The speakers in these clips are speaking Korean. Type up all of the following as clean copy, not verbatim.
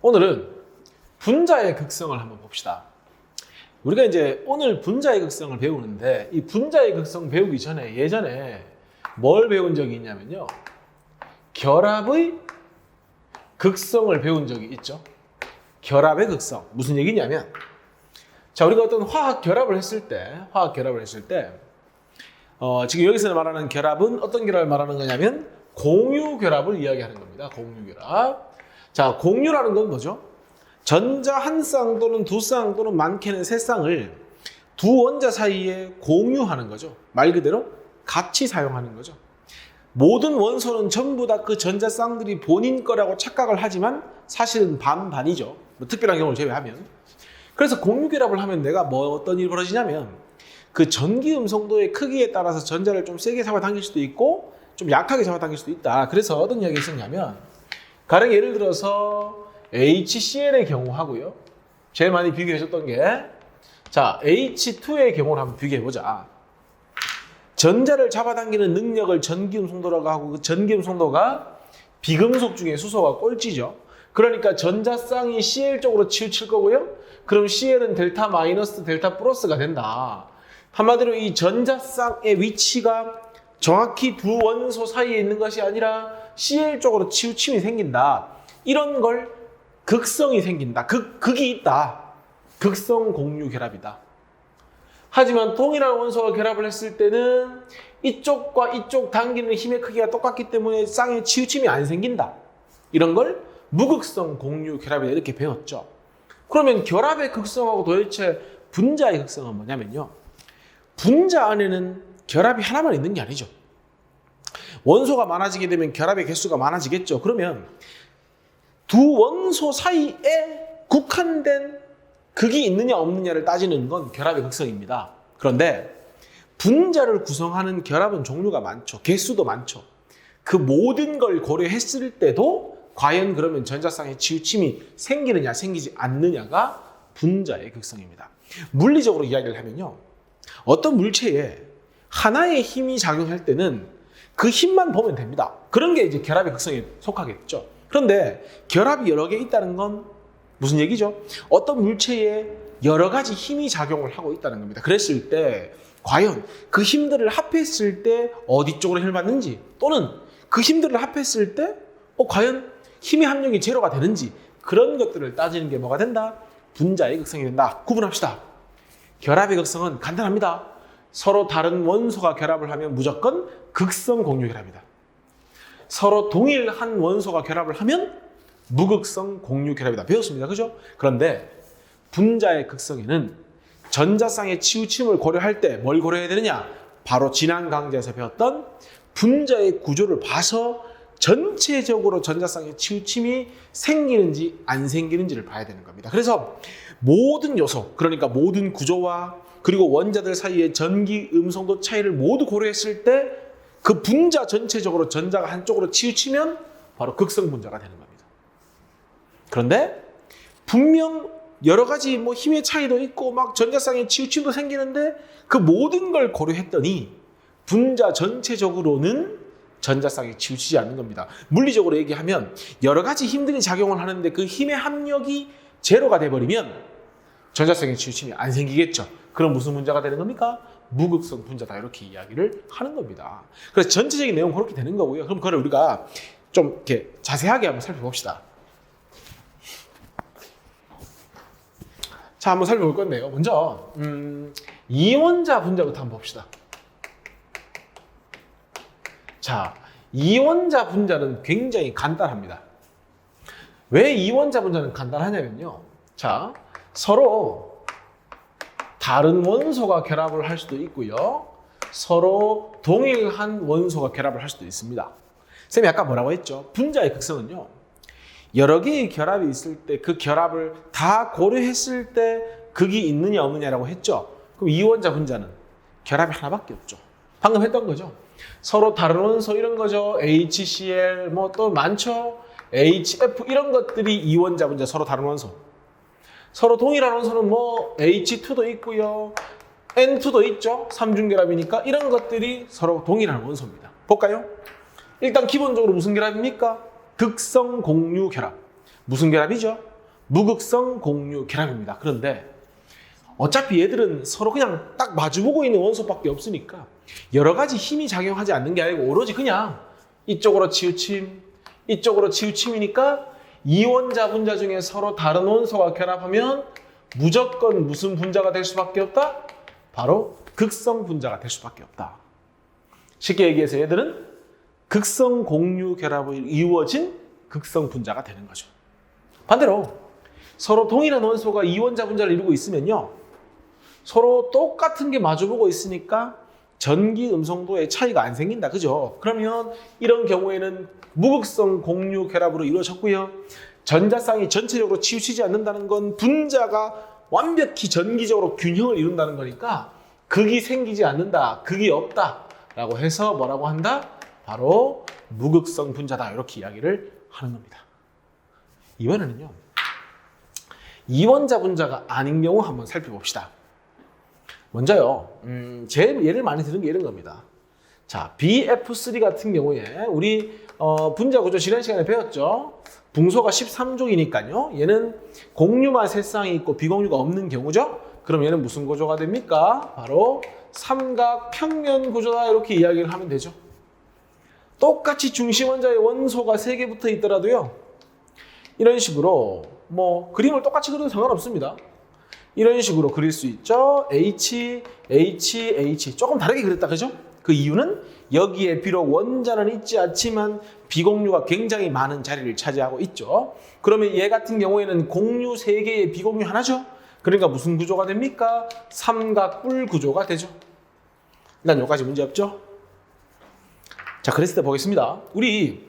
오늘은 분자의 극성을 한번 봅시다. 우리가 이제 오늘 분자의 극성을 배우는데 이 분자의 극성 배우기 전에 예전에 뭘 배운 적이 있냐면요. 결합의 극성을 배운 적이 있죠. 결합의 극성. 무슨 얘기냐면 자, 우리가 어떤 화학 결합을 했을 때 지금 여기서 말하는 결합은 어떤 결합을 말하는 거냐면 공유 결합을 이야기하는 겁니다. 공유 결합. 자, 공유라는 건 뭐죠? 전자 한 쌍 또는 두 쌍 또는 많게는 세 쌍을 두 원자 사이에 공유하는 거죠. 말 그대로 같이 사용하는 거죠. 모든 원소는 전부 다 그 전자 쌍들이 본인 거라고 착각을 하지만 사실은 반반이죠. 뭐 특별한 경우를 제외하면. 그래서 공유 결합을 하면 내가 어떤 일이 벌어지냐면 그 전기 음성도의 크기에 따라서 전자를 좀 세게 잡아당길 수도 있고 좀 약하게 잡아당길 수도 있다. 그래서 어떤 이야기가 있었냐면 가령 예를 들어서 HCl의 경우 하고요. 제일 많이 비교해줬던 게 자, H2의 경우를 한번 비교해보자. 전자를 잡아당기는 능력을 전기음성도라고 하고 그 전기음성도가 비금속 중에 수소가 꼴찌죠. 그러니까 전자쌍이 Cl 쪽으로 치우칠 거고요. 그럼 Cl은 델타 마이너스 델타 플러스가 된다. 한마디로 이 전자쌍의 위치가 정확히 두 원소 사이에 있는 것이 아니라 Cl 쪽으로 치우침이 생긴다. 이런 걸 극성이 생긴다. 극이 있다. 극성 공유 결합이다. 하지만 동일한 원소가 결합을 했을 때는 이쪽과 이쪽 당기는 힘의 크기가 똑같기 때문에 쌍의 치우침이 안 생긴다. 이런 걸 무극성 공유 결합이다. 이렇게 배웠죠. 그러면 결합의 극성하고 도대체 분자의 극성은 뭐냐면요. 분자 안에는 결합이 하나만 있는 게 아니죠. 원소가 많아지게 되면 결합의 개수가 많아지겠죠. 그러면 두 원소 사이에 국한된 극이 있느냐 없느냐를 따지는 건 결합의 극성입니다. 그런데 분자를 구성하는 결합은 종류가 많죠. 개수도 많죠. 그 모든 걸 고려했을 때도 과연 그러면 전자쌍의 치우침이 생기느냐 생기지 않느냐가 분자의 극성입니다. 물리적으로 이야기를 하면요. 어떤 물체에 하나의 힘이 작용할 때는 그 힘만 보면 됩니다. 그런 게 이제 결합의 극성에 속하겠죠. 그런데 결합이 여러 개 있다는 건 무슨 얘기죠? 어떤 물체에 여러 가지 힘이 작용을 하고 있다는 겁니다. 그랬을 때 과연 그 힘들을 합했을 때 어디 쪽으로 힘을 받는지 또는 그 힘들을 합했을 때 과연 힘의 함량이 제로가 되는지 그런 것들을 따지는 게 뭐가 된다? 분자의 극성이 된다. 구분합시다. 결합의 극성은 간단합니다. 서로 다른 원소가 결합을 하면 무조건 극성 공유 결합이다. 서로 동일한 원소가 결합을 하면 무극성 공유 결합이다. 배웠습니다. 그죠? 그런데 분자의 극성에는 전자쌍의 치우침을 고려할 때 뭘 고려해야 되느냐? 바로 지난 강좌에서 배웠던 분자의 구조를 봐서 전체적으로 전자쌍의 치우침이 생기는지 안 생기는지를 봐야 되는 겁니다. 그래서 모든 요소, 그러니까 모든 구조와 그리고 원자들 사이의 전기 음성도 차이를 모두 고려했을 때 그 분자 전체적으로 전자가 한쪽으로 치우치면 바로 극성 분자가 되는 겁니다. 그런데 분명 여러 가지 힘의 차이도 있고 막 전자쌍의 치우침도 생기는데 그 모든 걸 고려했더니 분자 전체적으로는 전자쌍이 치우치지 않는 겁니다. 물리적으로 얘기하면 여러 가지 힘들이 작용을 하는데 그 힘의 합력이 제로가 돼버리면 전자쌍의 치우침이 안 생기겠죠. 그럼 무슨 분자가 되는 겁니까? 무극성 분자다. 이렇게 이야기를 하는 겁니다. 그래서 전체적인 내용은 그렇게 되는 거고요. 그럼 그걸 우리가 좀 이렇게 자세하게 한번 살펴봅시다. 자, 한번 살펴볼 건데요. 먼저 이원자 분자부터 한번 봅시다. 자, 이원자 분자는 굉장히 간단합니다. 왜 이원자 분자는 간단하냐면요. 자, 서로 다른 원소가 결합을 할 수도 있고요. 서로 동일한 원소가 결합을 할 수도 있습니다. 쌤이 아까 뭐라고 했죠? 분자의 극성은요. 여러 개의 결합이 있을 때 그 결합을 다 고려했을 때 극이 있느냐 없느냐라고 했죠. 그럼 이원자 분자는 결합이 하나밖에 없죠. 방금 했던 거죠. 서로 다른 원소 이런 거죠. HCl 또 많죠. HF 이런 것들이 이원자 분자 서로 다른 원소. 서로 동일한 원소는 H2도 있고요. N2도 있죠. 삼중결합이니까 이런 것들이 서로 동일한 원소입니다. 볼까요? 일단 기본적으로 무슨 결합입니까? 극성 공유 결합. 무슨 결합이죠? 무극성 공유 결합입니다. 그런데 어차피 얘들은 서로 그냥 딱 마주보고 있는 원소밖에 없으니까 여러 가지 힘이 작용하지 않는 게 아니고 오로지 그냥 이쪽으로 치우침, 이쪽으로 치우침이니까 이원자 분자 중에 서로 다른 원소가 결합하면 무조건 무슨 분자가 될 수밖에 없다? 바로 극성 분자가 될 수밖에 없다. 쉽게 얘기해서 얘들은 극성 공유 결합으로 이루어진 극성 분자가 되는 거죠. 반대로 서로 동일한 원소가 이원자 분자를 이루고 있으면요, 서로 똑같은 게 마주보고 있으니까 전기 음성도의 차이가 안 생긴다. 그죠? 그러면 이런 경우에는 무극성 공유 결합으로 이루어졌고요. 전자쌍이 전체적으로 치우치지 않는다는 건 분자가 완벽히 전기적으로 균형을 이룬다는 거니까 극이 생기지 않는다, 극이 없다 라고 해서 뭐라고 한다? 바로 무극성 분자다, 이렇게 이야기를 하는 겁니다. 이번에는요, 이원자 분자가 아닌 경우 한번 살펴봅시다. 먼저요, 제일 예를 많이 드는 게 이런 겁니다. 자, BF3 같은 경우에 우리 분자 구조 지난 시간에 배웠죠. 붕소가 13족이니까요. 얘는 공유만 3쌍이 있고 비공유가 없는 경우죠. 그럼 얘는 무슨 구조가 됩니까? 바로 삼각 평면 구조다, 이렇게 이야기를 하면 되죠. 똑같이 중심 원자의 원소가 3개 붙어 있더라도요, 이런 식으로 뭐 그림을 똑같이 그려도 상관없습니다. 이런 식으로 그릴 수 있죠. H, H, H. 조금 다르게 그렸다, 그죠? 그 이유는 여기에 비록 원자는 있지 않지만 비공유가 굉장히 많은 자리를 차지하고 있죠. 그러면 얘 같은 경우에는 공유 3개에 비공유 하나죠. 그러니까 무슨 구조가 됩니까? 삼각뿔 구조가 되죠. 일단 여기까지 문제 없죠? 자, 그랬을 때 보겠습니다. 우리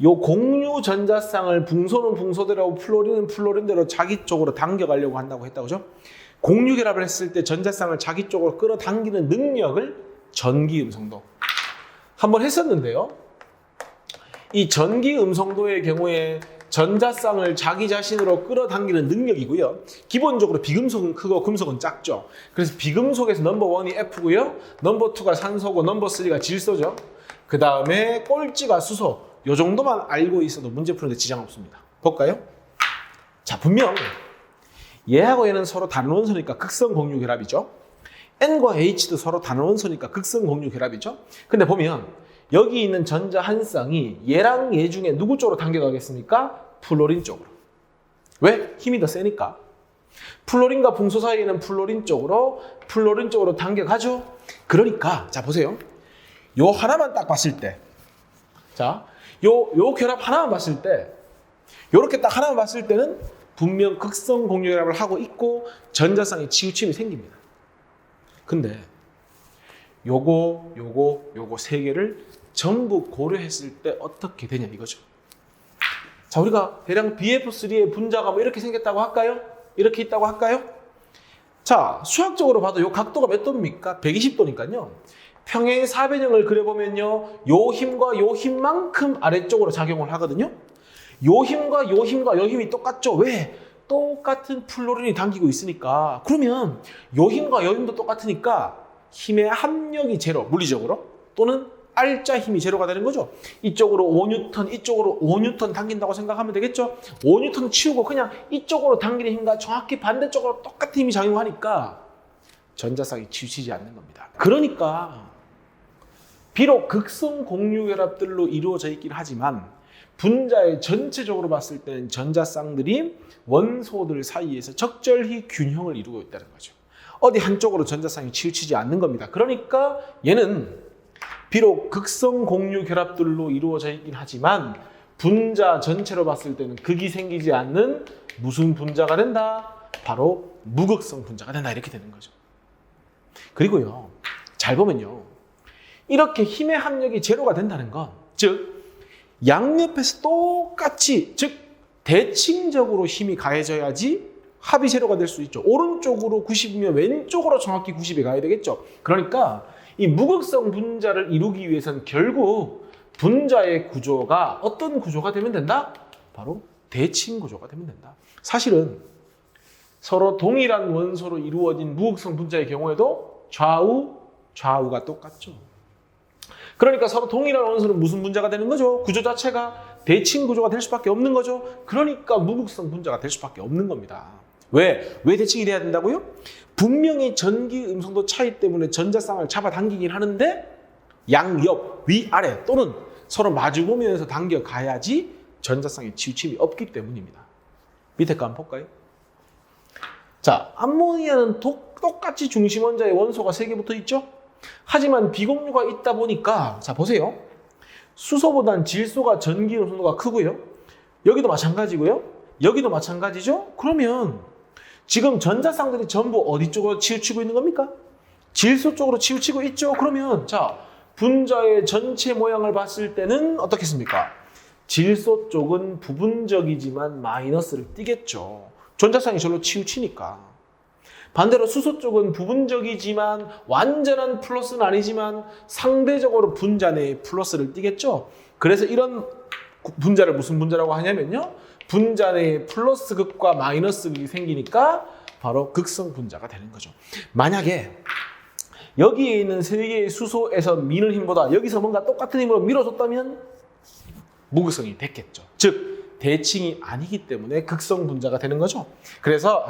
요 공유 전자쌍을 붕소는 붕소대로 플로린은 플로린대로 자기 쪽으로 당겨가려고 한다고 했다, 그죠? 공유 결합을 했을 때 전자쌍을 자기 쪽으로 끌어당기는 능력을 전기 음성도 한번 했었는데요. 이 전기 음성도의 경우에 전자쌍을 자기 자신으로 끌어당기는 능력이고요. 기본적으로 비금속은 크고 금속은 작죠. 그래서 비금속에서 넘버 1이 F고요. 넘버 2가 산소고 넘버 3가 질소죠. 그 다음에 꼴찌가 수소. 요 정도만 알고 있어도 문제 푸는데 지장 없습니다. 볼까요? 자, 분명 얘하고 얘는 서로 다른 원소니까 극성 공유 결합이죠. N과 H도 서로 다른 원소니까 극성 공유 결합이죠. 근데 보면 여기 있는 전자 한 쌍이 얘랑 얘 중에 누구 쪽으로 당겨가겠습니까? 플로린 쪽으로. 왜? 힘이 더 세니까. 플로린과 붕소 사이에는 플로린 쪽으로 당겨가죠. 그러니까 자, 보세요. 요 하나만 딱 봤을 때, 자, 요 결합 하나만 봤을 때, 요렇게 딱 하나만 봤을 때는 분명 극성 공유 결합을 하고 있고 전자쌍의 치우침이 생깁니다. 근데 요거 세 개를 전부 고려했을 때 어떻게 되냐 이거죠. 자, 우리가 대략 BF3의 분자가 뭐 이렇게 생겼다고 할까요? 이렇게 있다고 할까요? 자, 수학적으로 봐도 요 각도가 몇 도입니까? 120도니까요. 평행 사변형을 그려보면요, 요 힘과 요 힘만큼 아래쪽으로 작용을 하거든요. 요 힘과 요 힘이 똑같죠. 왜? 똑같은 플로린이 당기고 있으니까. 그러면 요 힘과 요 힘도 똑같으니까 힘의 합력이 제로, 물리적으로, 또는 R자 힘이 제로가 되는 거죠. 이쪽으로 5N, 이쪽으로 5N 당긴다고 생각하면 되겠죠. 5N 치우고 그냥 이쪽으로 당기는 힘과 정확히 반대쪽으로 똑같은 힘이 작용하니까 전자쌍이 치우치지 않는 겁니다. 그러니까 비록 극성 공유 결합들로 이루어져 있긴 하지만 분자의 전체적으로 봤을 때는 전자쌍들이 원소들 사이에서 적절히 균형을 이루고 있다는 거죠. 어디 한쪽으로 전자쌍이 치우치지 않는 겁니다. 그러니까 얘는 비록 극성 공유 결합들로 이루어져 있긴 하지만 분자 전체로 봤을 때는 극이 생기지 않는 무슨 분자가 된다? 바로 무극성 분자가 된다, 이렇게 되는 거죠. 그리고요, 잘 보면요, 이렇게 힘의 합력이 제로가 된다는 건, 즉 양옆에서 똑같이, 즉 대칭적으로 힘이 가해져야지 합이 제로가 될 수 있죠. 오른쪽으로 90이면 왼쪽으로 정확히 90이 가야 되겠죠. 그러니까 이 무극성 분자를 이루기 위해서는 결국 분자의 구조가 어떤 구조가 되면 된다? 바로 대칭 구조가 되면 된다. 사실은 서로 동일한 원소로 이루어진 무극성 분자의 경우에도 좌우가 똑같죠. 그러니까 서로 동일한 원소는 무슨 분자가 되는 거죠? 구조 자체가 대칭 구조가 될 수밖에 없는 거죠. 그러니까 무극성 분자가 될 수밖에 없는 겁니다. 왜 대칭이 돼야 된다고요? 분명히 전기 음성도 차이 때문에 전자쌍을 잡아당기긴 하는데 양옆, 위아래 또는 서로 마주보면서 당겨가야지 전자쌍의 치우침이 없기 때문입니다. 밑에 거 한번 볼까요? 자, 암모니아는 똑같이 중심 원자의 원소가 3개 붙어 있죠? 하지만 비공유가 있다 보니까 자 보세요. 수소보단 질소가 전기 음성도가 크고요. 여기도 마찬가지고요. 여기도 마찬가지죠? 그러면 지금 전자쌍들이 전부 어디 쪽으로 치우치고 있는 겁니까? 질소 쪽으로 치우치고 있죠? 그러면 자 분자의 전체 모양을 봤을 때는 어떻겠습니까? 질소 쪽은 부분적이지만 마이너스를 띠겠죠. 전자쌍이 절로 치우치니까. 반대로 수소 쪽은 부분적이지만 완전한 플러스는 아니지만 상대적으로 분자 내에 플러스를 띠겠죠. 그래서 이런 분자를 무슨 분자라고 하냐면요. 분자 내에 플러스 극과 마이너스 극이 생기니까 바로 극성 분자가 되는 거죠. 만약에 여기에 있는 3개의 수소에서 미는 힘보다 여기서 뭔가 똑같은 힘으로 밀어줬다면 무극성이 됐겠죠. 즉 대칭이 아니기 때문에 극성 분자가 되는 거죠. 그래서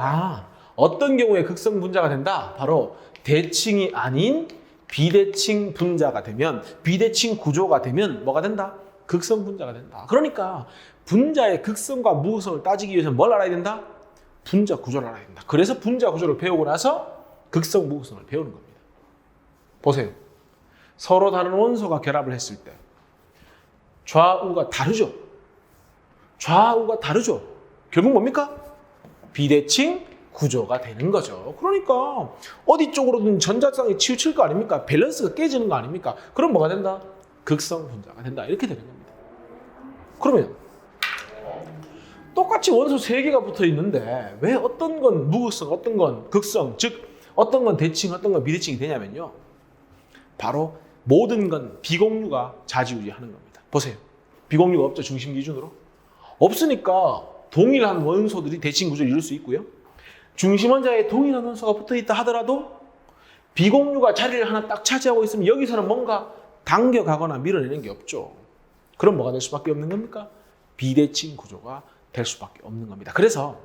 어떤 경우에 극성 분자가 된다? 바로 대칭이 아닌 비대칭 분자가 되면 비대칭 구조가 되면 뭐가 된다? 극성 분자가 된다. 그러니까 분자의 극성과 무극성을 따지기 위해서는 뭘 알아야 된다? 분자 구조를 알아야 된다. 그래서 분자 구조를 배우고 나서 극성 무극성을 배우는 겁니다. 보세요. 서로 다른 원소가 결합을 했을 때 좌우가 다르죠. 좌우가 다르죠. 결국 뭡니까? 비대칭 구조가 되는 거죠. 그러니까 어디 쪽으로든 전자쌍이 치우칠 거 아닙니까? 밸런스가 깨지는 거 아닙니까? 그럼 뭐가 된다? 극성 분자가 된다. 이렇게 되는 겁니다. 그러면 똑같이 원소 3개가 붙어 있는데 왜 어떤 건 무극성, 어떤 건 극성, 즉 어떤 건 대칭, 어떤 건 비대칭이 되냐면요. 바로 모든 건 비공유가 좌지우지하는 겁니다. 보세요. 비공유가 없죠. 중심 기준으로. 없으니까 동일한 원소들이 대칭 구조를 이룰 수 있고요. 중심 원자에 동일한 원소가 붙어 있다 하더라도 비공유가 자리를 하나 딱 차지하고 있으면 여기서는 뭔가 당겨가거나 밀어내는 게 없죠. 그럼 뭐가 될 수밖에 없는 겁니까? 비대칭 구조가 될 수밖에 없는 겁니다. 그래서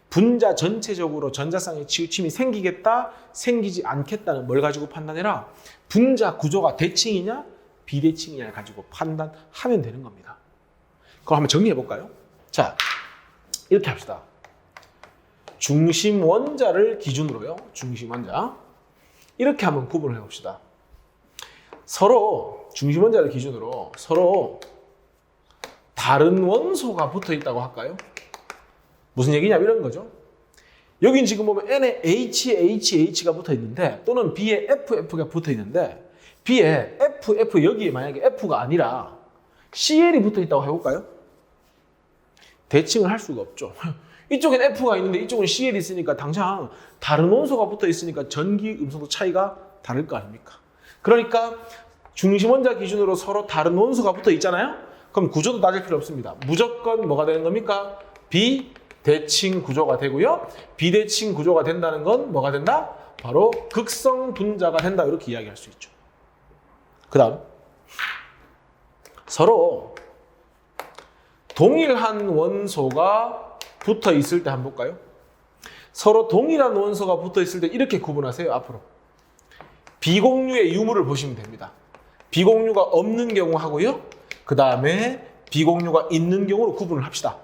분자 전체적으로 전자쌍의 치우침이 생기겠다, 생기지 않겠다는 뭘 가지고 판단해라? 분자 구조가 대칭이냐, 비대칭이냐를 가지고 판단하면 되는 겁니다. 그럼 한번 정리해 볼까요? 자, 이렇게 합시다. 중심 원자를 기준으로요. 중심 원자. 이렇게 한번 구분을 해 봅시다. 서로 중심 원자를 기준으로 서로 다른 원소가 붙어 있다고 할까요? 무슨 얘기냐 이런 거죠. 여긴 지금 보면 N에 HH가 붙어 있는데 또는 B에 FF가 붙어 있는데 B에 FF 여기에 만약에 F가 아니라 CL이 붙어 있다고 해볼까요? 대칭을 할 수가 없죠. 이쪽엔 F가 있는데 이쪽은 CL이 있으니까 당장 다른 원소가 붙어 있으니까 전기 음성도 차이가 다를 거 아닙니까? 그러니까 중심 원자 기준으로 서로 다른 원소가 붙어 있잖아요. 그럼 구조도 따질 필요 없습니다. 무조건 뭐가 되는 겁니까? 비대칭 구조가 되고요. 비대칭 구조가 된다는 건 뭐가 된다? 바로 극성 분자가 된다. 이렇게 이야기할 수 있죠. 그 다음 서로 동일한 원소가 붙어 있을 때 한번 볼까요? 서로 동일한 원소가 붙어 있을 때 이렇게 구분하세요. 앞으로 비공유의 유무를 보시면 됩니다. 비공유가 없는 경우 하고요. 그 다음에 비공유가 있는 경우로 구분을 합시다.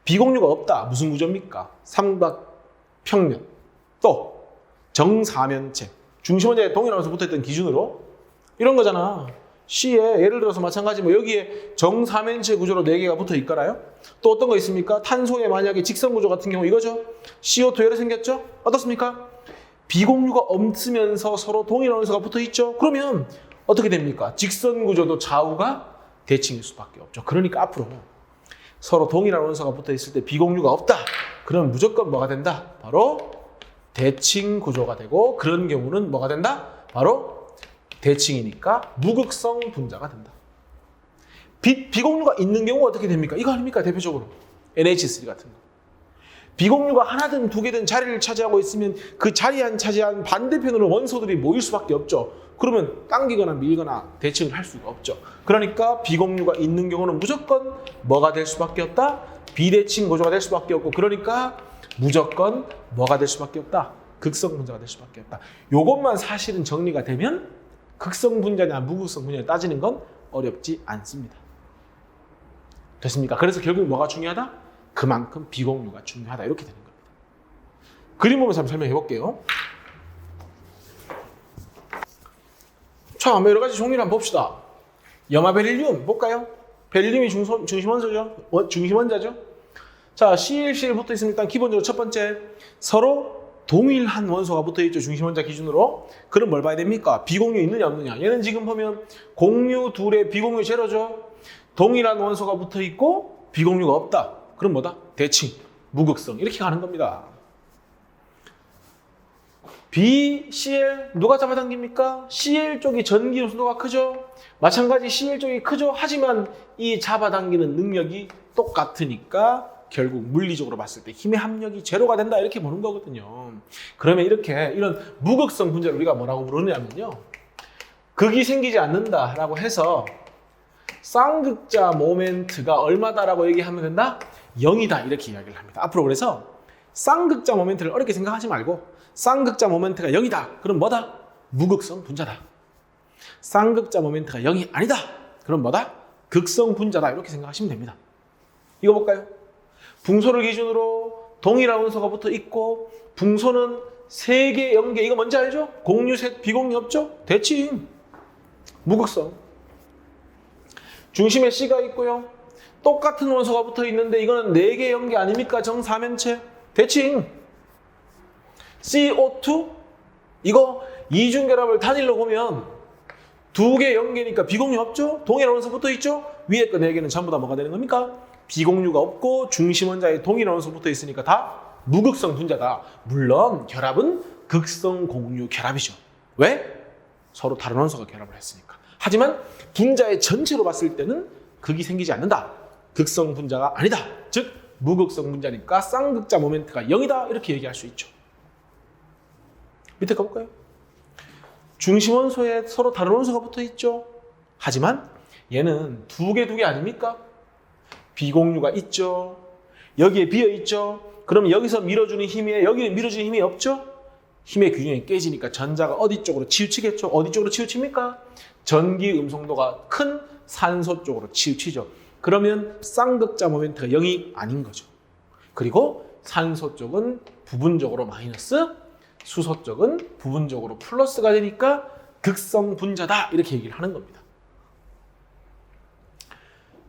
비공유가 없다. 무슨 구조입니까? 삼각평면 또 정사면체 중심 원자에 동일한 원소 붙어있던 기준으로 이런 거잖아. C에 예를 들어서 마찬가지 여기에 정사면체 구조로 4개가 붙어 있거나요. 또 어떤 거 있습니까? 탄소에 만약에 직선 구조 같은 경우 이거죠. CO2 열이 생겼죠? 어떻습니까? 비공유가 없으면서 서로 동일한 원소가 붙어 있죠. 그러면 어떻게 됩니까? 직선 구조도 좌우가 대칭일 수밖에 없죠. 그러니까 앞으로 서로 동일한 원소가 붙어 있을 때 비공유가 없다. 그러면 무조건 뭐가 된다? 바로 대칭 구조가 되고 그런 경우는 뭐가 된다? 바로 대칭이니까 무극성 분자가 된다. 비공유가 있는 경우가 어떻게 됩니까? 이거 아닙니까? 대표적으로 NH3 같은 거. 비공유가 하나든 두 개든 자리를 차지하고 있으면 그 자리 차지한 반대편으로 원소들이 모일 수밖에 없죠. 그러면 당기거나 밀거나 대칭을 할 수가 없죠. 그러니까 비공유가 있는 경우는 무조건 뭐가 될 수밖에 없다? 비대칭 구조가 될 수밖에 없고, 그러니까 무조건 뭐가 될 수밖에 없다? 극성 분자가 될 수밖에 없다. 요것만 사실은 정리가 되면 극성 분자냐 무극성 분자냐 따지는 건 어렵지 않습니다. 됐습니까? 그래서 결국 뭐가 중요하다? 그만큼 비공유가 중요하다. 이렇게 되는 겁니다. 그림 보면서 한번 설명해 볼게요. 자, 여러 가지 종류를 한번 봅시다. 염화 베릴륨 볼까요? 베릴륨이 중심원소죠. 중심원자죠. 자, ClCl 붙어 있으면 일단 기본적으로 첫 번째 서로 동일한 원소가 붙어 있죠. 중심원자 기준으로. 그럼 뭘 봐야 됩니까? 비공유 있느냐 없느냐. 얘는 지금 보면 공유 둘에 비공유 제로죠. 동일한 원소가 붙어 있고 비공유가 없다. 그럼 뭐다? 대칭, 무극성 이렇게 가는 겁니다. BCl 누가 잡아당깁니까? Cl 쪽이 전기 순도가 크죠? 마찬가지 Cl 쪽이 크죠? 하지만 이 잡아당기는 능력이 똑같으니까 결국 물리적으로 봤을 때 힘의 합력이 제로가 된다 이렇게 보는 거거든요. 그러면 이렇게 이런 무극성 분자를 우리가 뭐라고 부르냐면요. 극이 생기지 않는다라고 해서 쌍극자 모멘트가 얼마다라고 얘기하면 된다? 0이다 이렇게 이야기를 합니다. 앞으로 그래서 쌍극자 모멘트를 어렵게 생각하지 말고 쌍극자 모멘트가 0이다. 그럼 뭐다? 무극성 분자다. 쌍극자 모멘트가 0이 아니다. 그럼 뭐다? 극성 분자다. 이렇게 생각하시면 됩니다. 이거 볼까요? 붕소를 기준으로 동일한 원소가 붙어 있고 붕소는 3개, 0개 이거 뭔지 알죠? 공유, 비공유 없죠? 대칭. 무극성. 중심에 C가 있고요. 똑같은 원소가 붙어 있는데 이거는 4개, 0개 아닙니까? 정사면체. 대칭. CO2 이거 이중결합을 단일로 보면 2개, 0개니까 비공유 없죠? 동일한 원소 붙어 있죠? 위에 거 4개는 전부 다 뭐가 되는 겁니까? 비공유가 없고 중심원자에 동일한 원소 붙어 있으니까 다 무극성 분자다. 물론 결합은 극성 공유 결합이죠. 왜? 서로 다른 원소가 결합을 했으니까. 하지만 분자의 전체로 봤을 때는 극이 생기지 않는다. 극성 분자가 아니다. 즉 무극성 분자니까 쌍극자 모멘트가 0이다. 이렇게 얘기할 수 있죠. 밑에 가볼까요? 중심 원소에 서로 다른 원소가 붙어 있죠. 하지만 얘는 두 개 아닙니까? 비공유가 있죠. 여기에 비어 있죠. 그럼 여기서 밀어주는 힘에 여기는 밀어주는 힘이 없죠. 힘의 균형이 깨지니까 전자가 어디 쪽으로 치우치겠죠. 어디 쪽으로 치우칩니까? 전기 음성도가 큰 산소 쪽으로 치우치죠. 그러면 쌍극자 모멘트가 0이 아닌 거죠. 그리고 산소 쪽은 부분적으로 마이너스, 수소 쪽은 부분적으로 플러스가 되니까 극성 분자다 이렇게 얘기를 하는 겁니다.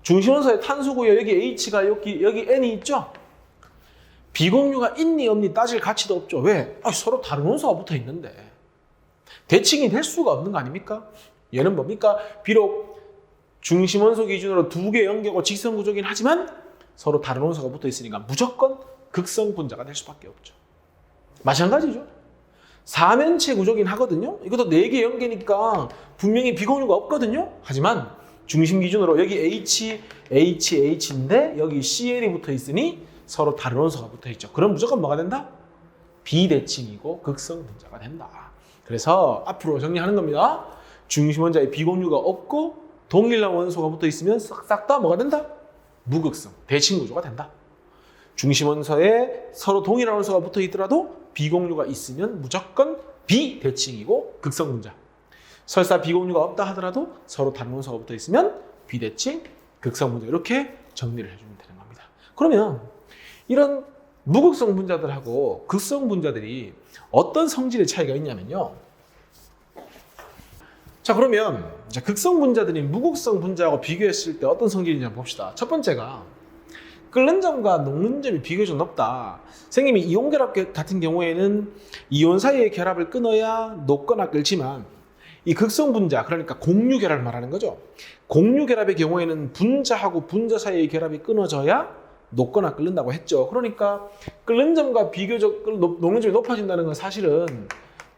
중심원소에 탄소고요. 여기 H가 여기 N이 있죠. 비공유가 있니 없니 따질 가치도 없죠. 왜? 서로 다른 원소가 붙어 있는데 대칭이 될 수가 없는 거 아닙니까? 얘는 뭡니까? 비록 중심원소 기준으로 2개 연계고 직선구조긴 하지만 서로 다른 원소가 붙어 있으니까 무조건 극성 분자가 될 수밖에 없죠. 마찬가지죠. 사면체 구조긴 하거든요. 이것도 4개 연계니까 분명히 비공유가 없거든요. 하지만 중심 기준으로 여기 H인데 여기 Cl이 붙어 있으니 서로 다른 원소가 붙어 있죠. 그럼 무조건 뭐가 된다? 비대칭이고 극성 분자가 된다. 그래서 앞으로 정리하는 겁니다. 중심 원자에 비공유가 없고 동일한 원소가 붙어 있으면 싹 다 뭐가 된다? 무극성, 대칭 구조가 된다. 중심 원소에 서로 동일한 원소가 붙어 있더라도 비공유가 있으면 무조건 비대칭이고 극성 분자. 설사 비공유가 없다 하더라도 서로 다른 원소가 붙어 있으면 비대칭, 극성 분자 이렇게 정리를 해주면 되는 겁니다. 그러면 이런 무극성 분자들하고 극성 분자들이 어떤 성질의 차이가 있냐면요. 자, 그러면 극성 분자들이 무극성 분자하고 비교했을 때 어떤 성질이냐 봅시다. 첫 번째가 끓는 점과 녹는 점이 비교적 높다. 선생님이 이온 결합 같은 경우에는 이온 사이의 결합을 끊어야 녹거나 끓지만 이 극성 분자, 그러니까 공유 결합을 말하는 거죠. 공유 결합의 경우에는 분자하고 분자 사이의 결합이 끊어져야 녹거나 끓는다고 했죠. 그러니까 끓는 점과 비교적 녹는 점이 높아진다는 건 사실은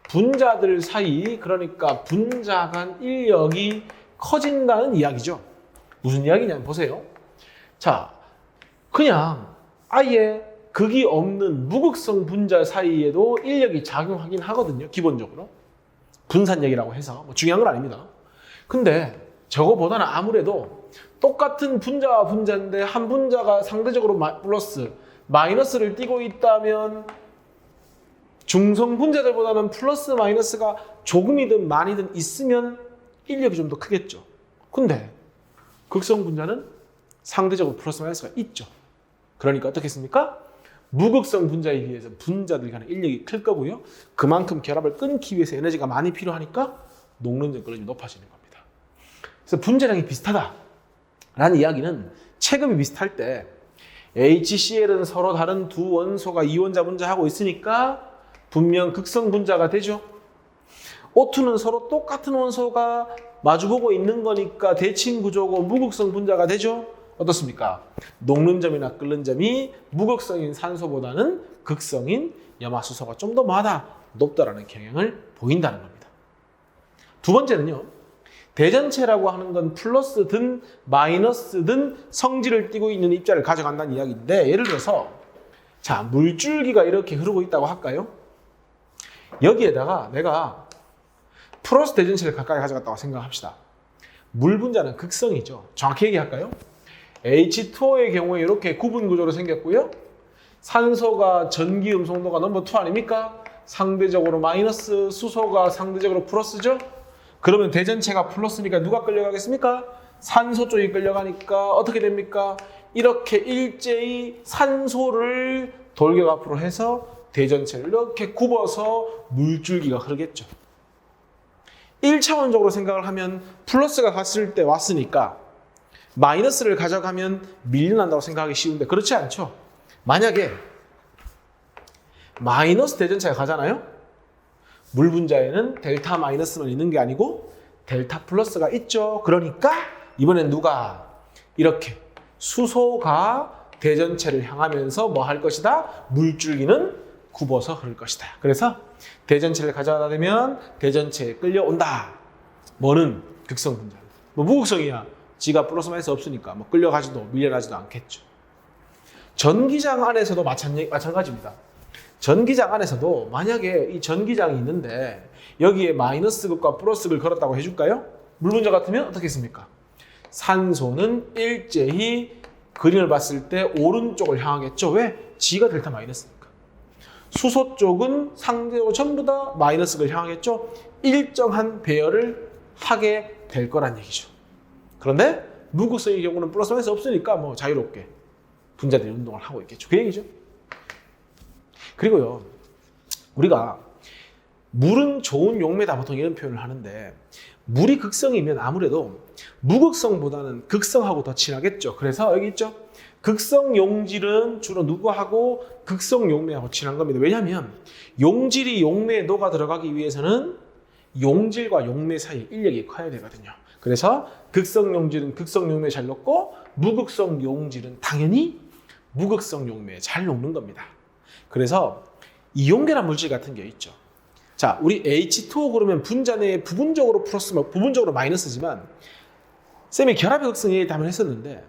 분자들 사이, 그러니까 분자 간 인력이 커진다는 이야기죠. 무슨 이야기냐면 보세요. 자, 그냥 아예 극이 없는 무극성 분자 사이에도 인력이 작용하긴 하거든요. 기본적으로. 분산력이라고 해서. 뭐 중요한 건 아닙니다. 근데 저거보다는 아무래도 똑같은 분자와 분자인데 한 분자가 상대적으로 플러스, 마이너스를 띠고 있다면 중성 분자들보다는 플러스 마이너스가 조금이든 많이든 있으면 인력이 좀 더 크겠죠. 근데 극성 분자는 상대적으로 플러스 마이너스가 있죠. 그러니까 어떻겠습니까? 무극성 분자에 비해서 분자들 간의 인력이 클 거고요. 그만큼 결합을 끊기 위해서 에너지가 많이 필요하니까 녹는 전권력이 높아지는 겁니다. 그래서 분자량이 비슷하다라는 이야기는 체급이 비슷할 때 HCl은 서로 다른 두 원소가 이원자 분자하고 있으니까 분명 극성 분자가 되죠. O2는 서로 똑같은 원소가 마주보고 있는 거니까 대칭 구조고 무극성 분자가 되죠. 어떻습니까? 녹는 점이나 끓는 점이 무극성인 산소보다는 극성인 염화수소가 좀 더 높다라는 경향을 보인다는 겁니다. 두 번째는요. 대전체라고 하는 건 플러스든 마이너스든 성질을 띠고 있는 입자를 가져간다는 이야기인데 예를 들어서 자 물줄기가 이렇게 흐르고 있다고 할까요? 여기에다가 내가 플러스 대전체를 가까이 가져갔다고 생각합시다. 물 분자는 극성이죠. 정확히 얘기할까요? H2O의 경우에 이렇게 구분 구조로 생겼고요. 산소가 전기 음성도가 넘버 2 아닙니까? 상대적으로 마이너스, 수소가 상대적으로 플러스죠? 그러면 대전체가 플러스니까 누가 끌려가겠습니까? 산소 쪽이 끌려가니까 어떻게 됩니까? 이렇게 일제히 산소를 돌격 앞으로 해서 대전체를 이렇게 굽어서 물줄기가 흐르겠죠. 1차원적으로 생각을 하면 플러스가 갔을 때 왔으니까 마이너스를 가져가면 밀려난다고 생각하기 쉬운데 그렇지 않죠. 만약에 마이너스 대전체가 가잖아요. 물 분자에는 델타 마이너스만 있는 게 아니고 델타 플러스가 있죠. 그러니까 이번엔 누가 이렇게 수소가 대전체를 향하면서 뭐 할 것이다? 물줄기는 굽어서 흐를 것이다. 그래서 대전체를 가져다 대면 대전체에 끌려온다. 뭐는 극성 분자. 뭐 무극성이야. 지가 플러스 마이너스 없으니까 뭐 끌려가지도 밀려나지도 않겠죠. 전기장 안에서도 마찬가지입니다. 전기장 안에서도 만약에 이 전기장이 있는데 여기에 마이너스 극과 플러스 극을 걸었다고 해줄까요? 물 분자 같으면 어떻겠습니까? 산소는 일제히 그림을 봤을 때 오른쪽을 향하겠죠. 왜? G가 델타 마이너스니까. 수소 쪽은 상대적으로 전부 다 마이너스 극을 향하겠죠. 일정한 배열을 하게 될 거란 얘기죠. 그런데 무극성의 경우는 플러스 마이너스 없으니까 뭐 자유롭게 분자들이 운동을 하고 있겠죠. 그 얘기죠. 그리고요, 우리가 물은 좋은 용매다 보통 이런 표현을 하는데 물이 극성이면 아무래도 무극성보다는 극성하고 더 친하겠죠. 그래서 여기 있죠. 극성 용질은 주로 누구하고 극성 용매하고 친한 겁니다. 왜냐하면 용질이 용매에 녹아 들어가기 위해서는 용질과 용매 사이에 인력이 커야 되거든요. 그래서 극성 용질은 극성 용매에 잘 녹고 무극성 용질은 당연히 무극성 용매에 잘 녹는 겁니다. 그래서 이온결합 물질 같은 게 있죠. 자, 우리 H2O 그러면 분자 내에 부분적으로 플러스, 부분적으로 마이너스지만 쌤이 결합의 극성에 답을 했었는데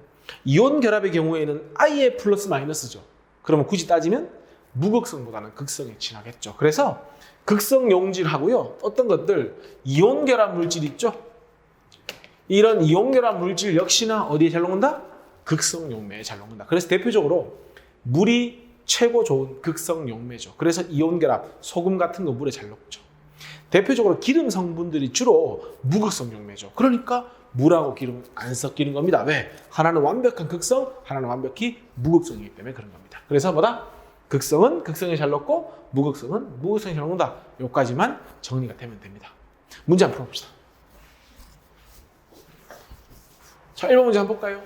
이온 결합의 경우에는 아예 플러스 마이너스죠. 그러면 굳이 따지면 무극성보다는 극성에 친하겠죠. 그래서 극성 용질하고요. 어떤 것들 이온 결합 물질 있죠. 이런 이온 결합 물질 역시나 어디에 잘 녹는다? 극성 용매에 잘 녹는다. 그래서 대표적으로 물이 최고 좋은 극성 용매죠. 그래서 이온 결합, 소금 같은 거 물에 잘 녹죠. 대표적으로 기름 성분들이 주로 무극성 용매죠. 그러니까 물하고 기름 안 섞이는 겁니다. 왜? 하나는 완벽한 극성, 하나는 완벽히 무극성이기 때문에 그런 겁니다. 그래서 뭐다? 극성은 극성에 잘 녹고 무극성은 무극성에 잘 녹는다. 여기까지만 정리가 되면 됩니다. 문제 한번 풀어봅시다. 자, 1번 문제 한번 볼까요?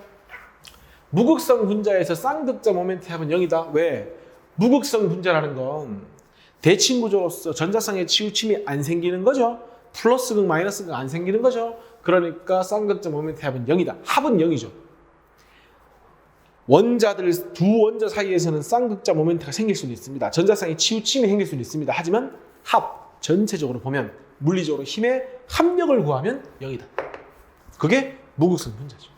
무극성 분자에서 쌍극자 모멘트 합은 0이다. 왜? 무극성 분자라는 건 대칭 구조로서 전자쌍의 치우침이 안 생기는 거죠. 플러스 극, 마이너스 극 안 생기는 거죠. 그러니까 쌍극자 모멘트 합은 0이다. 합은 0이죠. 원자들 두 원자 사이에서는 쌍극자 모멘트가 생길 수는 있습니다. 전자쌍의 치우침이 생길 수는 있습니다. 하지만 합 전체적으로 보면 물리적으로 힘의 합력을 구하면 0이다. 그게 무극성 분자죠.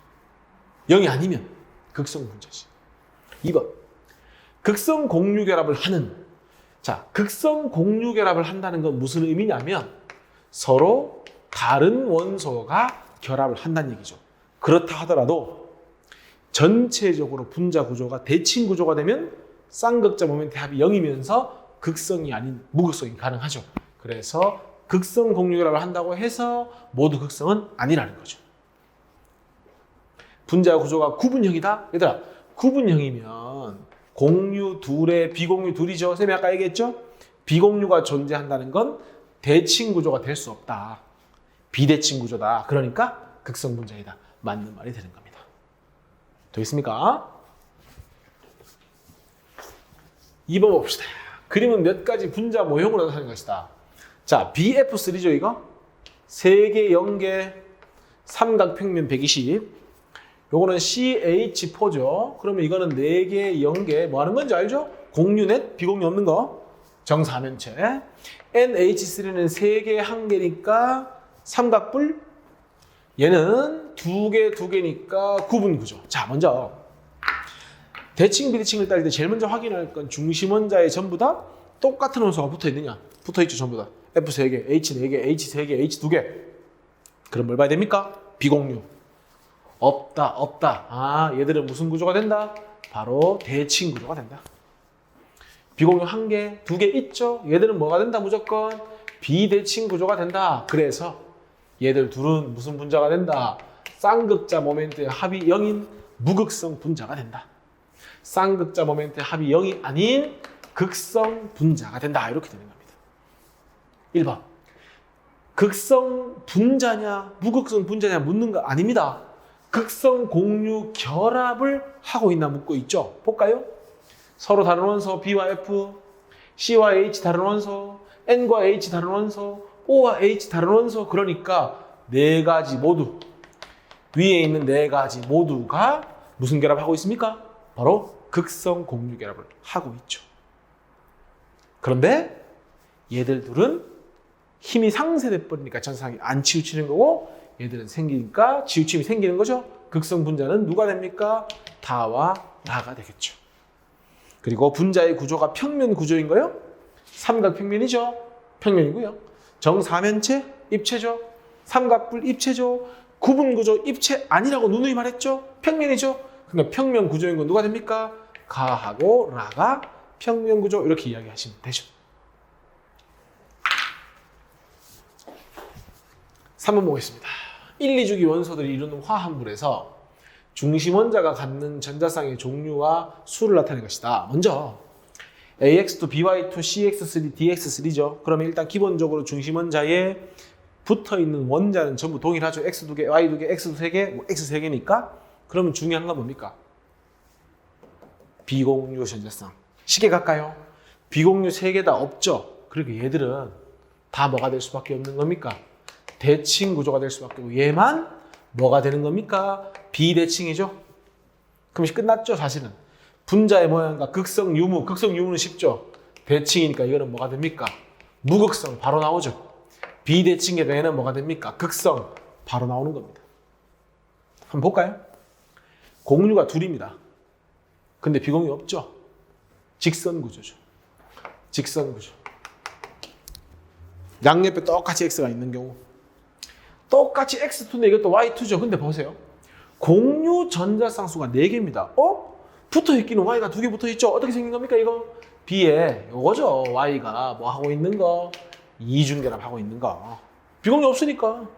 0이 아니면 극성 분자지. 2번. 극성 공유 결합을 하는. 자, 극성 공유 결합을 한다는 건 무슨 의미냐면 서로 다른 원소가 결합을 한다는 얘기죠. 그렇다 하더라도 전체적으로 분자 구조가 대칭 구조가 되면 쌍극자 모멘트 합이 0이면서 극성이 아닌 무극성이 가능하죠. 그래서 극성 공유 결합을 한다고 해서 모두 극성은 아니라는 거죠. 분자 구조가 구분형이다? 얘들아, 구분형이면 공유 둘에 비공유 둘이죠. 쌤이 아까 얘기했죠? 비공유가 존재한다는 건 대칭 구조가 될 수 없다. 비대칭 구조다. 그러니까 극성 분자이다. 맞는 말이 되는 겁니다. 되겠습니까? 2번 봅시다. 그림은 몇 가지 분자 모형으로 나타낸 것이다. 자, BF3죠, 이거? 3개, 0개, 삼각평면 120. 요거는 CH4죠. 그러면 이거는 4개, 0개. 뭐 하는 건지 알죠? 공유넷, 비공유 없는 거. 정사면체. NH3는 3개, 1개니까 삼각뿔. 얘는 2개, 2개니까 구분구조. 자, 먼저 대칭, 비대칭을 따질 때 제일 먼저 확인할 건 중심 원자에 전부 다 똑같은 원소가 붙어 있느냐. 붙어 있죠, 전부 다. F 3개, H 4개, H 3개, H 2개. 그럼 뭘 봐야 됩니까? 비공유. 없다. 아, 얘들은 무슨 구조가 된다? 바로 대칭 구조가 된다. 비공유 1개, 2개 있죠? 얘들은 뭐가 된다? 무조건 비대칭 구조가 된다. 그래서 얘들 둘은 무슨 분자가 된다? 쌍극자 모멘트의 합이 0인 무극성 분자가 된다. 쌍극자 모멘트의 합이 0이 아닌 극성 분자가 된다. 이렇게 되는 겁니다. 1번. 극성 분자냐 무극성 분자냐 묻는 거 아닙니다. 극성 공유 결합을 하고 있나 묻고 있죠. 볼까요? 서로 다른 원소 B와 F, C와 H 다른 원소, N과 H 다른 원소, O와 H 다른 원소. 그러니까 네 가지 모두, 위에 있는 네 가지 모두가 무슨 결합을 하고 있습니까? 바로 극성 공유 결합을 하고 있죠. 그런데 얘들 둘은 힘이 상쇄돼 버리니까 전상이 안 치우치는 거고, 얘들은 생기니까 치우침이 생기는 거죠. 극성 분자는 누가 됩니까? 다와 나가 되겠죠. 그리고 분자의 구조가 평면 구조인가요? 삼각평면이죠. 평면이고요. 정사면체 입체죠. 삼각뿔 입체죠. 구분구조 입체 아니라고 누누이 말했죠. 평면이죠. 그러니까 평면 구조인 건 누가 됩니까? 가하고 라가 평면 구조, 이렇게 이야기하시면 되죠. 3번 보겠습니다. 1, 2주기 원소들이 이루는 화합물에서 중심 원자가 갖는 전자쌍의 종류와 수를 나타낸 것이다. 먼저 AX2, BY2, CX3, DX3죠. 그러면 일단 기본적으로 중심 원자에 붙어있는 원자는 전부 동일하죠. X 2개, Y 2개, X 3개, 뭐 X 3개니까. 그러면 중요한 건 뭡니까? 비공유 전자쌍. 쉽게 갈까요? 비공유 3개 다 없죠. 그리고 얘들은 다 뭐가 될 수밖에 없는 겁니까? 대칭 구조가 될 수밖에 없고, 얘만 뭐가 되는 겁니까? 비대칭이죠. 그럼 끝났죠, 사실은. 분자의 모양과 극성 유무, 극성 유무는 쉽죠. 대칭이니까 이거는 뭐가 됩니까? 무극성, 바로 나오죠. 비대칭의 얘는 뭐가 됩니까? 극성, 바로 나오는 겁니다. 한번 볼까요? 공유가 둘입니다. 근데 비공유 없죠? 직선 구조죠. 직선 구조. 양옆에 똑같이 X가 있는 경우. 똑같이 X2인데 이것도 Y2죠. 근데 보세요. 공유 전자쌍수가 4개입니다. 붙어있기는 Y가 2개 붙어있죠. 어떻게 생긴 겁니까, 이거? B에 요거죠. Y가 뭐 하고 있는 거? 이중결합 하고 있는 거. 비공유 없으니까.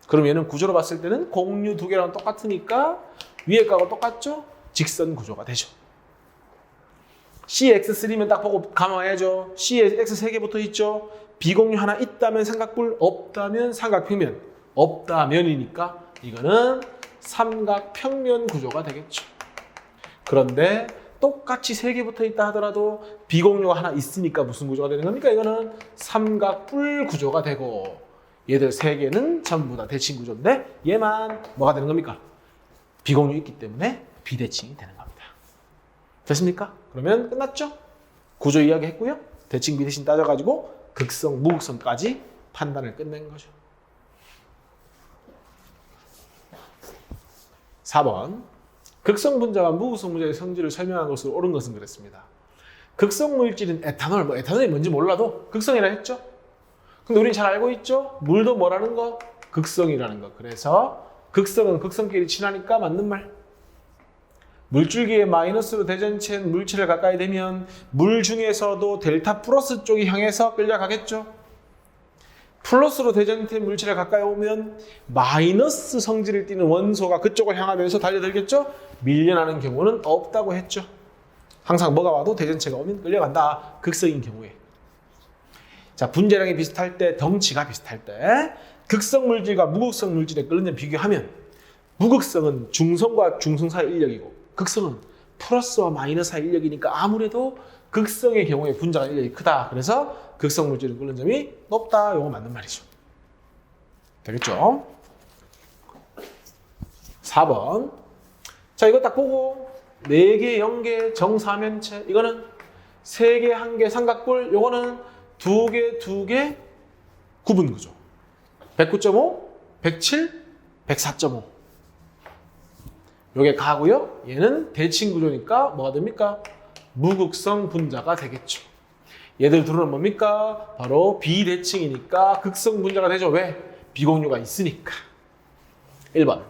그럼 얘는 구조로 봤을 때는 공유 2개랑 똑같으니까 위에 거하고 똑같죠? 직선 구조가 되죠. CX3면 딱 보고 감아야죠. CX 3개 붙어있죠. 비공유 하나 있다면 삼각뿔, 없다면 삼각평면. 없다면이니까 이거는 삼각평면 구조가 되겠죠. 그런데 똑같이 3개 붙어 있다 하더라도 비공유가 하나 있으니까 무슨 구조가 되는 겁니까? 이거는 삼각뿔 구조가 되고, 얘들 3개는 전부 다 대칭 구조인데 얘만 뭐가 되는 겁니까? 비공유 있기 때문에 비대칭이 되는 겁니다. 됐습니까? 그러면 끝났죠? 구조 이야기 했고요. 대칭 비대칭 따져가지고 극성, 무극성까지 판단을 끝낸 거죠. 4번. 극성 분자가 무극성 분자의 성질을 설명한 것으로 옳은 것은 그랬습니다. 극성 물질은 에탄올, 뭐 에탄올이 뭔지 몰라도 극성이라 했죠. 근데 우린 잘 알고 있죠. 물도 뭐라는 거? 극성이라는 거. 그래서 극성은 극성끼리 친하니까 맞는 말. 물줄기에 마이너스로 대전체인 물체를 가까이 대면 물 중에서도 델타 플러스 쪽이 향해서 끌려가겠죠. 플러스로 대전체인 물체를 가까이 오면 마이너스 성질을 띠는 원소가 그쪽을 향하면서 달려들겠죠. 밀려나는 경우는 없다고 했죠. 항상 뭐가 와도 대전체가 오면 끌려간다. 극성인 경우에. 자, 분자량이 비슷할 때, 덩치가 비슷할 때 극성 물질과 무극성 물질의 끓는 점 비교하면 무극성은 중성과 중성 사이 인력이고 극성은 플러스와 마이너스 사이 인력이니까 아무래도 극성의 경우에 분자가 인력이 크다. 그래서 극성 물질은 끓는 점이 높다. 이거 맞는 말이죠. 되겠죠? 4번. 자, 이거 딱 보고 4개, 0개, 정사면체. 이거는 3개, 1개, 삼각뿔. 이거는 2개, 2개, 구분 구조. 109.5, 107, 104.5. 요게 가고요. 얘는 대칭 구조니까 뭐가 됩니까? 무극성 분자가 되겠죠. 얘들 둘은 뭡니까? 바로 비대칭이니까 극성 분자가 되죠. 왜? 비공유가 있으니까. 1번.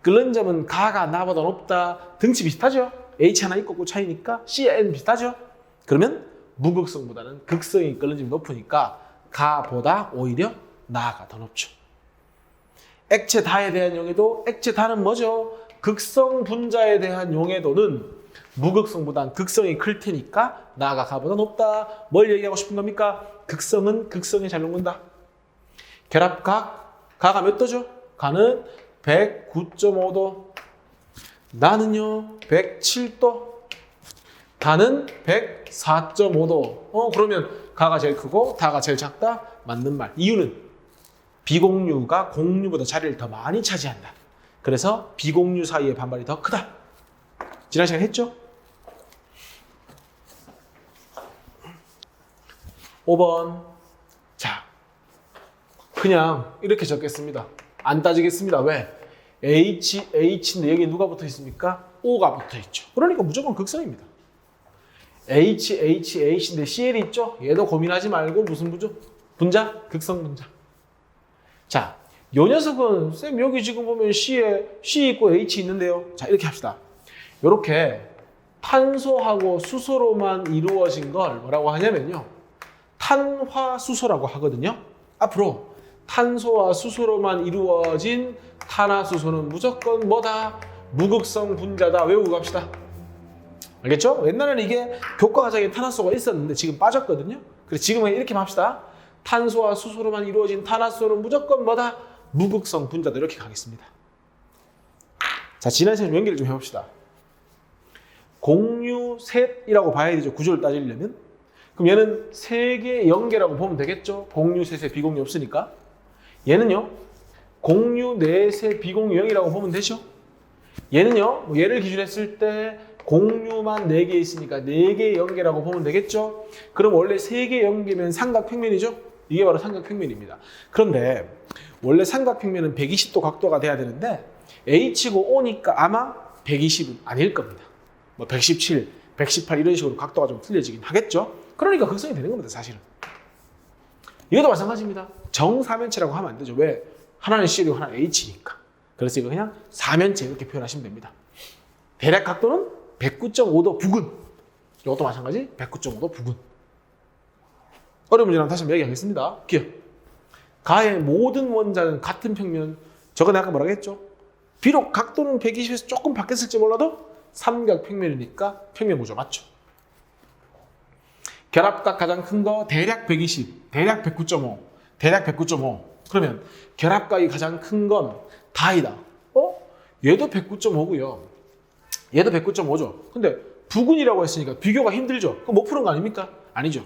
끓는 점은 가가 나보다 높다. 등치 비슷하죠? H 하나 있고 차이니까 C와 N 비슷하죠? 그러면 무극성보다는 극성이 끓는 점이 높으니까 가보다 오히려 나가 더 높죠. 액체 다에 대한 용해도 액체 다는 뭐죠? 극성 분자에 대한 용해도는 무극성보단 극성이 클 테니까 나가 가보다 높다. 뭘 얘기하고 싶은 겁니까? 극성은 극성에 잘 녹는다. 결합각, 가가 몇 도죠? 가는 109.5도. 나는요 107도. 다는 104.5도. 그러면 가가 제일 크고 다가 제일 작다? 맞는 말. 이유는 비공유가 공유보다 자리를 더 많이 차지한다. 그래서 비공유 사이의 반발이 더 크다. 지난 시간에 했죠? 5번. 자, 그냥 이렇게 적겠습니다. 안 따지겠습니다. 왜? H인데 여기 누가 붙어 있습니까? O가 붙어 있죠. 그러니까 무조건 극성입니다. H인데 CL이 있죠? 얘도 고민하지 말고 무슨 부조? 분자? 극성 분자. 자, 요 녀석은 쌤 여기 지금 보면 C에 C 있고 H 있는데요. 자, 이렇게 합시다. 이렇게 탄소하고 수소로만 이루어진 걸 뭐라고 하냐면요. 탄화수소라고 하거든요. 앞으로 탄소와 수소로만 이루어진 탄화수소는 무조건 뭐다? 무극성 분자다. 외우고 갑시다. 알겠죠? 옛날에는 이게 교과 과정에 탄화수소가 있었는데 지금 빠졌거든요. 그래서 지금은 이렇게 합시다. 탄소와 수소로만 이루어진 탄화수소는 무조건 뭐다? 무극성 분자다. 이렇게 가겠습니다. 자, 지난 시간에 연기를 좀 해봅시다. 공유셋이라고 봐야 되죠. 구조를 따지려면. 그럼 얘는 3개 0개라고 보면 되겠죠. 공유 셋에 비공유 없으니까. 얘는요. 공유 넷에 비공유 0이라고 보면 되죠. 얘는요. 얘를 기준했을 때 공유만 4개 있으니까 4개 0개라고 보면 되겠죠. 그럼 원래 3개 0개면 삼각평면이죠. 이게 바로 삼각평면입니다. 그런데 원래 삼각평면은 120도 각도가 돼야 되는데 H고 O니까 아마 120은 아닐 겁니다. 뭐 117, 118 이런 식으로 각도가 좀 틀려지긴 하겠죠. 그러니까 극성이 되는 겁니다, 사실은. 이것도 마찬가지입니다. 정사면체라고 하면 안 되죠. 왜? 하나는 C고 하나는 H니까. 그래서 이거 그냥 사면체 이렇게 표현하시면 됩니다. 대략 각도는 109.5도 부근. 이것도 마찬가지 109.5도 부근. 어려운 문제는 다시 한번 얘기하겠습니다. 기억. 가의 모든 원자는 같은 평면. 저거 내가 아까 뭐라고 했죠? 비록 각도는 120에서 조금 바뀌었을지 몰라도 삼각평면이니까 평면 구조 맞죠? 결합각 가장 큰 거 대략 120, 대략 109.5, 대략 109.5. 그러면 결합각이 가장 큰 건 다이다. 얘도 109.5고요. 얘도 109.5죠. 근데 부근이라고 했으니까 비교가 힘들죠. 그럼 못 푸는 거 아닙니까? 아니죠.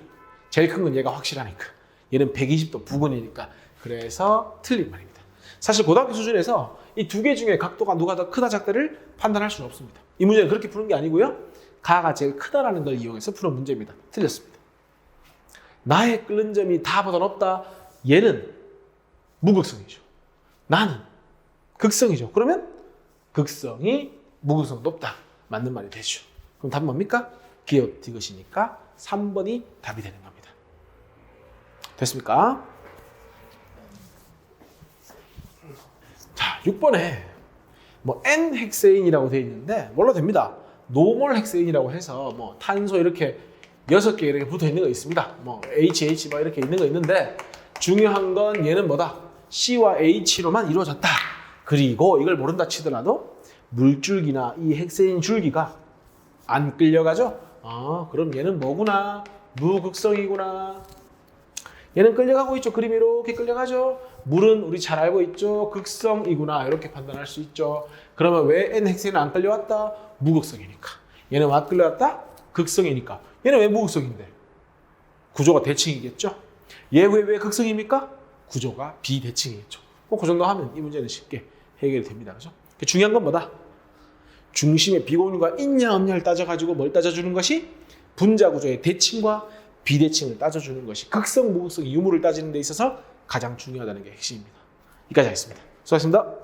제일 큰 건 얘가 확실하니까. 얘는 120도 부근이니까. 그래서 틀린 말입니다. 사실 고등학교 수준에서 이 2개 중에 각도가 누가 더 크다 작다를 판단할 수는 없습니다. 이 문제는 그렇게 푸는 게 아니고요. 가가 제일 크다라는 걸 이용해서 푸는 문제입니다. 틀렸습니다. 나의 끓는 점이 다보다 높다. 얘는 무극성이죠. 나는 극성이죠. 그러면 극성이 무극성 높다. 맞는 말이 되죠. 그럼 답은 뭡니까? 기역 디귿이니까 3번이 답이 되는 겁니다. 됐습니까? 자, 6번에 뭐 N 헥세인이라고 되어 있는데 몰라도 됩니다. 노멀 헥세인이라고 해서 뭐 탄소 이렇게 6개 이렇게 붙어 있는 거 있습니다. 뭐 HH 막 이렇게 있는 거 있는데 중요한 건 얘는 뭐다? C와 H로만 이루어졌다. 그리고 이걸 모른다 치더라도 물줄기나 이 헥세인 줄기가 안 끌려가죠? 그럼 얘는 뭐구나? 무극성이구나. 얘는 끌려가고 있죠. 그림이 이렇게 끌려가죠. 물은 우리 잘 알고 있죠. 극성이구나. 이렇게 판단할 수 있죠. 그러면 왜 N 헥세인은 안 끌려왔다? 무극성이니까. 얘는 왜 끌려왔다? 극성이니까. 얘는 왜 무극성인데? 구조가 대칭이겠죠. 얘 왜 극성입니까? 구조가 비대칭이겠죠. 그 정도 하면 이 문제는 쉽게 해결이 됩니다. 그죠? 중요한 건 뭐다? 중심에 비공유가 있냐 없냐를 따져가지고 뭘 따져주는 것이 분자 구조의 대칭과 비대칭을 따져주는 것이 극성, 무극성, 유무를 따지는 데 있어서 가장 중요하다는 게 핵심입니다. 여기까지 하겠습니다. 수고하셨습니다.